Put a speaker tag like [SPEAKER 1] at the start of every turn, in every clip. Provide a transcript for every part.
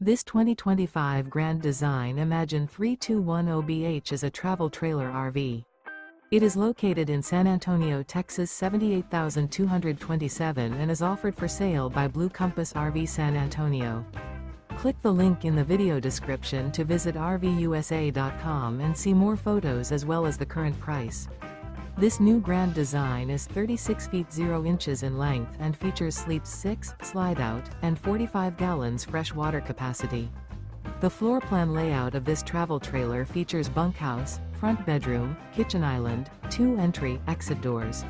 [SPEAKER 1] This 2025 Grand Design Imagine 3210BH is a travel trailer RV. It is located in San Antonio, Texas 78227 and is offered for sale by Blue Compass RV San Antonio. Click the link in the video description to visit RVUSA.com and see more photos as well as the current price. This new Grand Design is 36 feet 0 inches in length and features sleeps 6, slide-out, and 45 gallons fresh water capacity. The floor plan layout of this travel trailer features bunkhouse, front bedroom, kitchen island, 2 entry, exit doors.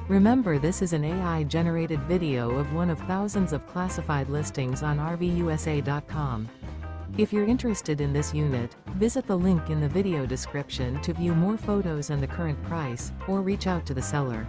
[SPEAKER 1] Remember, this is an AI-generated video of one of thousands of classified listings on RVUSA.com. If you're interested in this unit, visit the link in the video description to view more photos and the current price, or reach out to the seller.